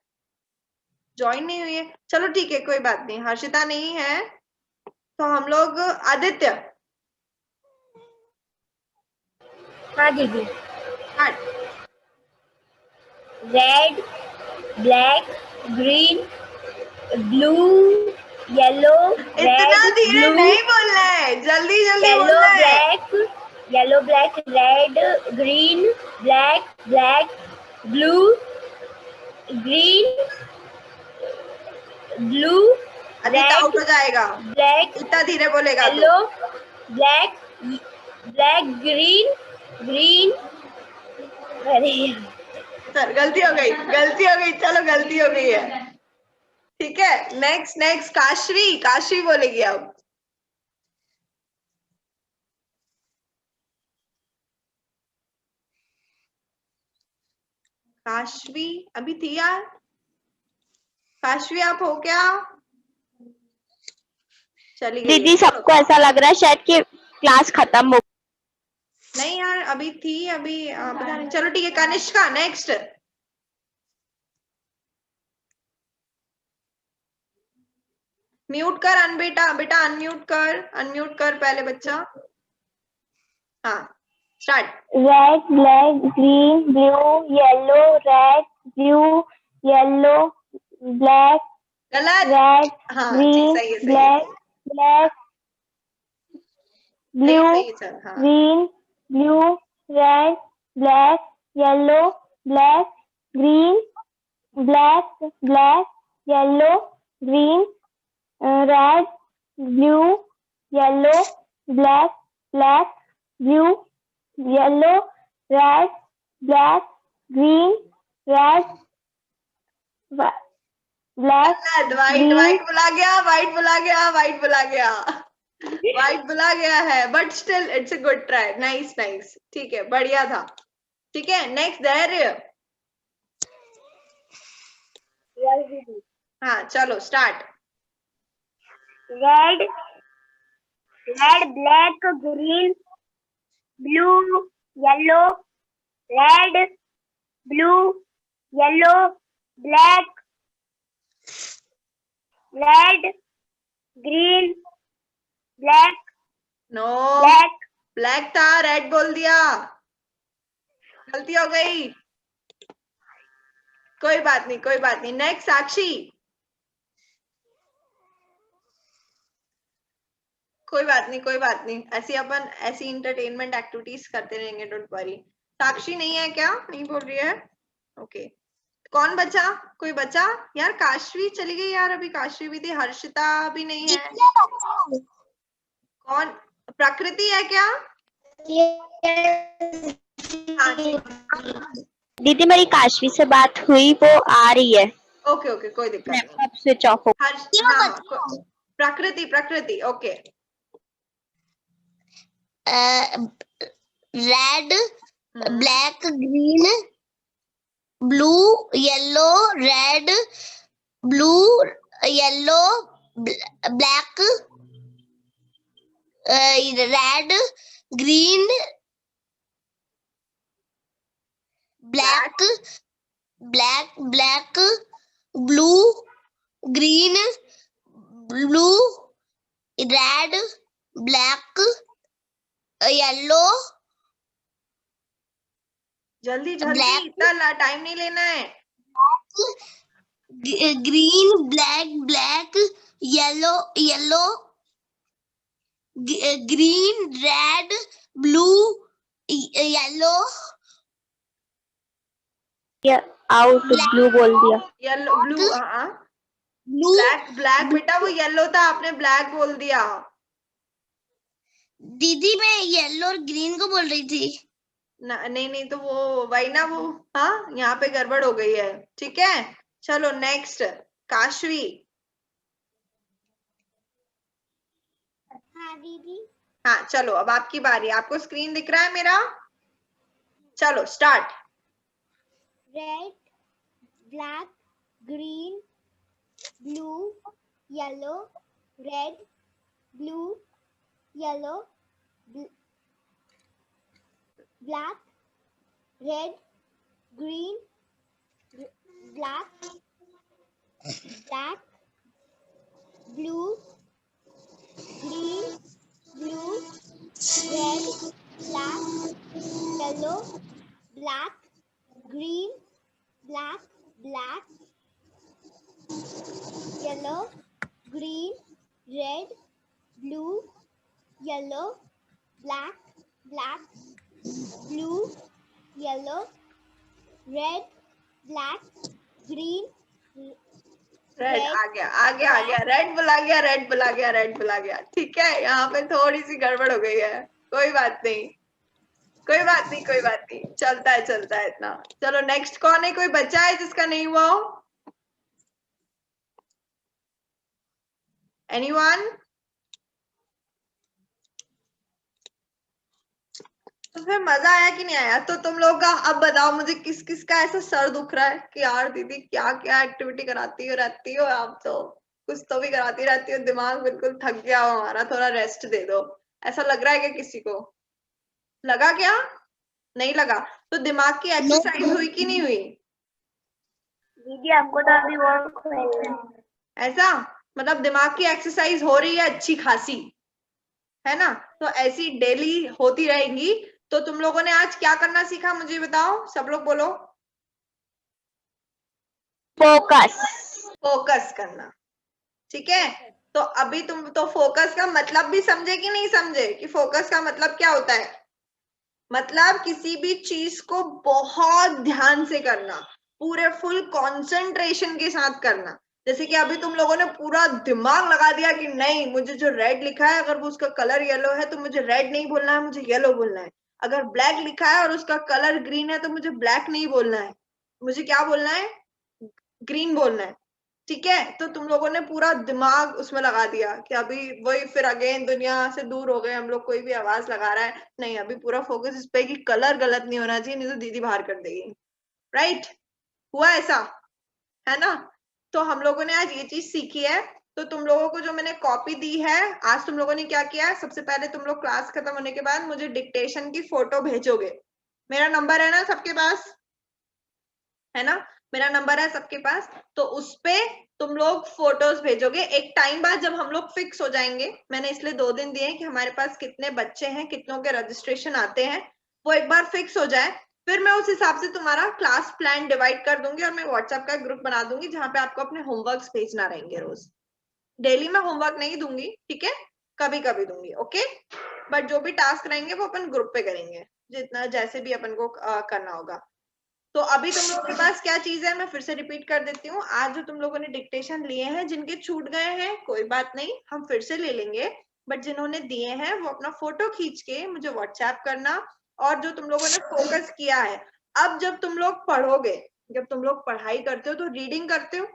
ज्वाइन नहीं हुई है। चलो ठीक है, कोई बात नहीं, हर्षिता नहीं है तो हम लोग आदित्य। हाँ दीदी। Start. Red, black, green, blue, yellow, इतना रेड, धीरे ब्लू, नहीं बोलना है, जल्दी जल्दी येलो, बोलना है। Black, yellow, black, red, green, black, black, blue, green, blue, Aditya out red, हो जाएगा, ब्लैक, इतना धीरे बोलेगा तो। Yellow, black, black, green, green. अरे सर गलती हो गई, गलती हो गई, चलो गलती हो गई है। ठीक है, नेक्स्ट नेक्स्ट काशवी, काशवी बोलेगी अब। काशवी अभी थी यार। काशवी आप हो क्या? चली गई है, दीदी, चलो। सबको ऐसा लग रहा है शायद कि क्लास खत्म हो। नहीं यार, अभी थी, अभी पता नहीं। चलो ठीक है, कनिष्का नेक्स्ट। म्यूट कर बेटा, बेटा अनम्यूट कर पहले बच्चा। हाँ, start. Red, black, green, blue, yellow, red, blue, yellow, black, गलत। रेड, हाँ ठीक, ग्रीन, सही है, सही है, ब्लैक, ब्लैक, सही ब्लू, सही है, चल हाँ। Green, blue, red, black, yellow, black, green, black, black, yellow, green, red, blue, yellow, black, black, blue, yellow, red, black, green, red, black, गलत, व्हाइट ग्रीन, व्हाइट बुला गया, व्हाइट बुला गया, व्हाइट बुला गया, व्हाइट बुला गया है, but still it's a good try. Nice nice, ठीक है, बढ़िया था। ठीक है, नेक्स्ट धैर्य। हाँ चलो start. Red, red, black, green, blue, yellow, red, blue, yellow, black, red, green, black, no, black. Black था, रेड बोल दिया, गलती हो गई। कोई बात नहीं, कोई बात नहीं। नेक्स्ट साक्षी। कोई बात नहीं, कोई बात नहीं, ऐसी अपन ऐसी इंटरटेनमेंट एक्टिविटीज करते रहेंगे, डोंट वरी। साक्षी नहीं है क्या? नहीं बोल रही है? ओके, कौन बचा? कोई बचा यार? काशवी चली गई यार, अभी काशवी भी थी, हर्षिता भी नहीं है। कौन? प्रकृति है क्या? हाँ ठीक है, दीदी, मेरी काशवी से बात हुई, वो आ रही है। ओके ओके, कोई दिक्कत नहीं। लैपटॉप स्विच ऑफ हो। हाँ, प्रकृति, प्रकृति, okay. Red, black, green, blue, yellow, red, blue, yellow, black, red, green, black, black, blue, green, blue, red, black, yellow, जल्दी जल्दी, Black. इतना टाइम नहीं लेना है। Green, black, yellow, green, red, blue, yellow, out blue बोल दिया। Yellow blue, हाँ blue, black black बेटा वो येलो था, आपने ब्लैक बोल दिया। दीदी मैं येलो और ग्रीन को बोल रही थी। नहीं नहीं, तो वो वही ना वो, हाँ यहाँ पे गड़बड़ हो गई है। ठीक है, चलो नेक्स्ट काशवी। हाँ दीदी। हाँ चलो, अब आपकी बारी। आपको स्क्रीन दिख रहा है मेरा? चलो start. Red, black, green, blue, yellow, red, blue, yellow, black, red, green, black, blue, green, blue, red, black, yellow, black, green, black, yellow, green, red, blue, yellow, black, blue, yellow, red, black, green, red red, आ गया, red बुला गया, red बुला गया, red बुला गया। ठीक है, यहाँ पे थोड़ी सी गड़बड़ हो गई है, कोई बात नहीं, कोई बात नहीं, कोई बात नहीं, चलता है इतना। चलो नेक्स्ट कौन है? कोई बच्चा है जिसका नहीं हुआ हो? एनीवन? तो फिर मजा आया कि नहीं आया? तो तुम लोग का अब बताओ मुझे, किस किस का ऐसा सर दुख रहा है कि यार दीदी क्या क्या एक्टिविटी कराती हो आप, तो कुछ तो भी कराती रहती हो, दिमाग बिल्कुल थक गया हो हमारा, थोड़ा रेस्ट दे दो। ऐसा लग रहा है क्या किसी को? लगा क्या? नहीं लगा? तो दिमाग की एक्सरसाइज हुई कि नहीं हुई? दीदी हमको तो अभी वर्क है। ऐसा मतलब दिमाग की एक्सरसाइज हो रही है अच्छी खासी, है ना? तो ऐसी डेली होती रहेगी। तो तुम लोगों ने आज क्या करना सीखा, मुझे बताओ, सब लोग बोलो। फोकस। फोकस करना। ठीक है, तो अभी तुम तो फोकस का मतलब भी समझे कि नहीं समझे, कि फोकस का मतलब क्या होता है? मतलब किसी भी चीज को बहुत ध्यान से करना, पूरे फुल कंसंट्रेशन के साथ करना। जैसे कि अभी तुम लोगों ने पूरा दिमाग लगा दिया कि नहीं, मुझे जो रेड लिखा है अगर वो उसका कलर येलो है तो मुझे रेड नहीं बोलना है, मुझे येलो बोलना है। अगर ब्लैक लिखा है और उसका कलर ग्रीन है तो मुझे ब्लैक नहीं बोलना है, मुझे क्या बोलना है? ग्रीन बोलना है। ठीक है, तो तुम लोगों ने पूरा दिमाग उसमें लगा दिया कि अभी वही, फिर अगेन दुनिया से दूर हो गए हम लोग, कोई भी आवाज लगा रहा है नहीं, अभी पूरा फोकस इस पे कि कलर गलत नहीं होना चाहिए, नहीं तो दीदी बाहर कर देगी। राइट? हुआ ऐसा, है ना? तो हम लोगों ने आज ये चीज सीखी है। तो तुम लोगों को जो मैंने कॉपी दी है, आज तुम लोगों ने क्या किया है, सबसे पहले तुम लोग क्लास खत्म होने के बाद मुझे डिक्टेशन की फोटो भेजोगे। मेरा नंबर है ना सबके पास? है ना? मेरा नंबर है सबके पास, तो उस पे तुम लोग फोटोज भेजोगे। एक टाइम बाद जब हम लोग फिक्स हो जाएंगे, मैंने इसलिए 2 दिन दिए हैं कि हमारे पास कितने बच्चे हैं, कितनों के रजिस्ट्रेशन आते हैं, वो एक बार फिक्स हो जाए, फिर मैं उस हिसाब से तुम्हारा क्लास प्लान डिवाइड कर दूंगी और मैं व्हाट्सएप का ग्रुप बना दूंगी जहां पे आपको अपने होमवर्क भेजना रहेंगे रोज। डेली मैं होमवर्क नहीं दूंगी, ठीक है, कभी कभी दूंगी, ओके? बट जो भी टास्क रहेंगे वो अपन ग्रुप पे करेंगे, जितना जैसे भी अपन को करना होगा। तो अभी तुम लोगों के पास क्या चीज है, मैं फिर से रिपीट कर देती हूँ। आज जो तुम लोगों ने डिक्टेशन लिए हैं, जिनके छूट गए हैं कोई बात नहीं, हम फिर से ले लेंगे, बट जिन्होंने दिए हैं वो अपना फोटो खींच के मुझे व्हाट्सएप करना। और जो तुम लोगों ने फोकस किया है, अब जब तुम लोग पढ़ोगे, जब तुम लोग पढ़ाई करते हो तो रीडिंग करते हो?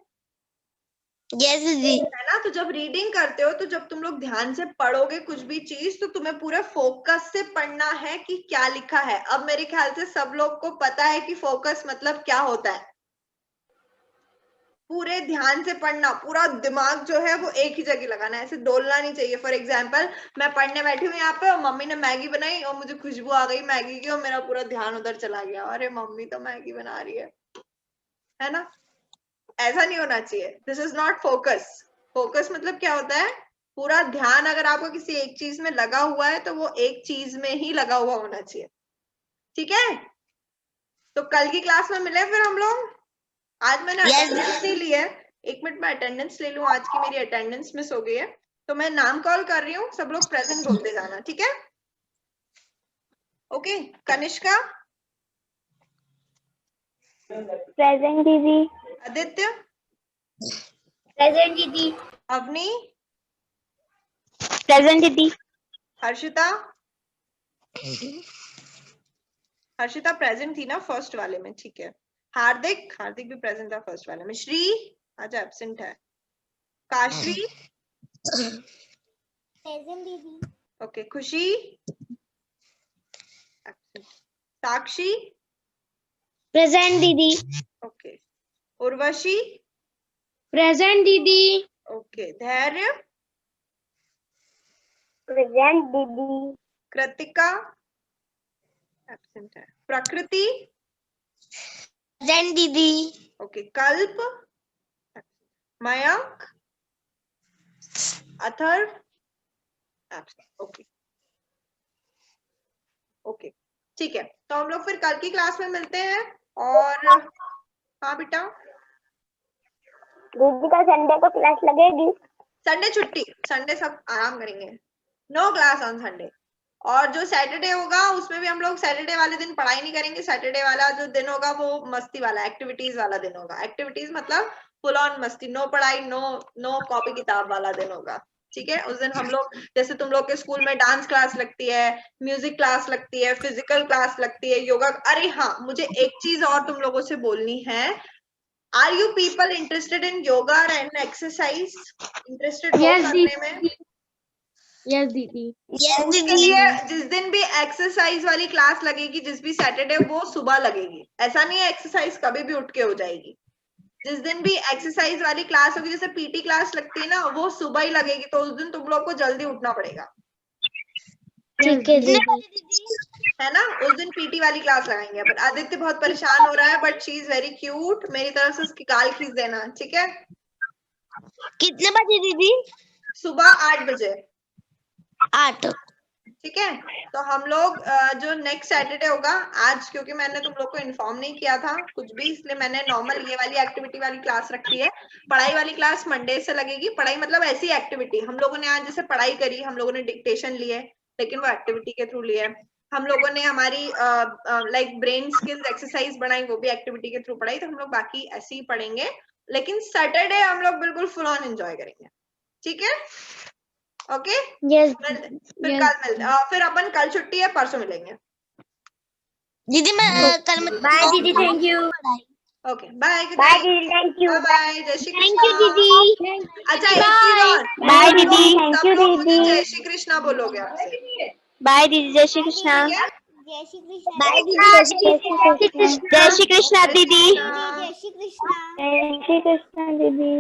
यस दीदी। है ना। तो जब रीडिंग करते हो तो जब तुम लोग ध्यान से पढ़ोगे कुछ भी चीज तो तुम्हें पूरे फोकस से पढ़ना है कि क्या लिखा है। अब मेरे ख्याल से सब लोग को पता है कि फोकस मतलब क्या होता है। पूरे ध्यान से पढ़ना, पूरा दिमाग जो है वो एक ही जगह लगाना है, ऐसे डोलना नहीं चाहिए। फॉर एग्जाम्पल मैं पढ़ने बैठी हूँ यहाँ पे और मम्मी ने मैगी बनाई और मुझे खुशबू आ गई मैगी की और मेरा पूरा ध्यान उधर चला गया, अरे मम्मी तो मैगी बना रही है ना। ऐसा नहीं होना चाहिए। This is not focus. Focus मतलब क्या होता है, पूरा ध्यान अगर आपको किसी एक चीज में लगा हुआ है तो वो एक चीज में ही लगा हुआ होना चाहिए। ठीक है, तो कल की क्लास में मिले फिर हम लोग। आज मैंने अटेंडेंस नहीं ली है, 1 मिनट में अटेंडेंस ले लूं। आज की मेरी अटेंडेंस मिस हो गई है तो मैं नाम कॉल कर रही हूँ, सब लोग प्रेजेंट बोलते जाना, ठीक है। ओके, कनिष्का, प्रेजेंट दीदी। आदित्य, प्रेजेंट दीदी। अवनी, प्रेजेंट दीदी। हर्षिता, हर्षिता प्रेजेंट थी ना फर्स्ट वाले में, ठीक है। हार्दिक, हार्दिक भी प्रेजेंट था फर्स्ट वाले में। श्री आज एब्सेंट है। काशी, प्रेजेंट दीदी। ओके। खुशी, absent. साक्षी, प्रेजेंट दीदी। ओके। उर्वशी, प्रेजेंट दीदी। ओके। धैर्य, प्रेजेंट दीदी। कृतिका, एब्सेंट है। प्रकृति, प्रेजेंट दीदी। ओके। कल्प, Mayank, Atharva, absent, okay okay, ठीक है। तो हम लोग फिर कल की क्लास में मिलते हैं। और हाँ बेटा, दीदी का संडे को क्लास लगेगी? संडे छुट्टी, संडे सब आराम करेंगे, नो क्लास ऑन संडे। और जो सैटरडे होगा उसमें भी हम लोग सैटरडे वाले दिन पढ़ाई नहीं करेंगे। सैटरडे वाला जो दिन होगा वो मस्ती वाला, एक्टिविटीज वाला दिन होगा। एक्टिविटीज मतलब फुल ऑन मस्ती, नो पढ़ाई, नो कॉपी किताब वाला दिन होगा, ठीक है। उस दिन हम लोग, जैसे तुम लोग के स्कूल में डांस क्लास लगती है, म्यूजिक क्लास लगती है, फिजिकल क्लास लगती है, योगा। अरे हाँ, मुझे एक चीज और तुम लोगों से बोलनी है। Are you people interested in yoga and exercise? Interested हो करने में? यस दीदी। उसके लिए जिस दिन भी एक्सरसाइज वाली क्लास लगेगी, जिस भी सैटरडे, वो सुबह लगेगी। ऐसा नहीं है एक्सरसाइज कभी भी उठ के हो जाएगी। जिस दिन भी एक्सरसाइज वाली क्लास होगी, जैसे पीटी क्लास लगती है ना, वो सुबह ही लगेगी। तो उस दिन तुम लोग को जल्दी उठना पड़ेगा, ठीक है दीदी। है ना। उस दिन पीटी वाली क्लास लगाएंगे अपन। आदित्य बहुत परेशान हो रहा है but she is very cute, मेरी तरफ से उसकी गाल खींच देना, ठीक है। कितने बजे दीदी? सुबह 8 बजे, 8। ठीक है। तो हम लोग जो नेक्स्ट सैटरडे होगा, आज क्योंकि मैंने तुम लोग को इन्फॉर्म नहीं किया था कुछ भी, इसलिए मैंने नॉर्मल ये वाली एक्टिविटी वाली क्लास रखी है। पढ़ाई वाली क्लास मंडे से लगेगी। पढ़ाई मतलब ऐसी एक्टिविटी, हम लोगों ने आज जैसे पढ़ाई करी, हम लोगों ने डिक्टेशन लिए, लेकिन वो एक्टिविटी के थ्रू लिए। हम लोगों ने हमारी लाइक ब्रेन स्किल्स एक्सरसाइज बनाई, वो भी एक्टिविटी के थ्रू पढ़ाई। तो हम लोग बाकी ऐसे ही पढ़ेंगे, लेकिन सैटरडे हम लोग बिल्कुल फुल ऑन एंजॉय करेंगे, ठीक है। ओके, यस फिर कल मिलते, फिर अपन कल छुट्टी है, परसों मिलेंगे। दीदी मैं कल बाय दीदी, thank you. Okay, bye. Bye दीदी, थैंक यू। बाय, जय श्री थैंक यू कृष्णा। दीदी। अच्छा, एक चीज और, बाय दीदी। सब लोग मुझे जय श्री कृष्णा बोलोगे आपसे, बाय दीदी। जय श्री कृष्णा। ठीक है। जय श्री कृष्णा। बाय जय श्री कृष्णा। जय श्री कृष्णा दीदी। जय श्री कृष्णा। जय श्री कृष्णा दीदी।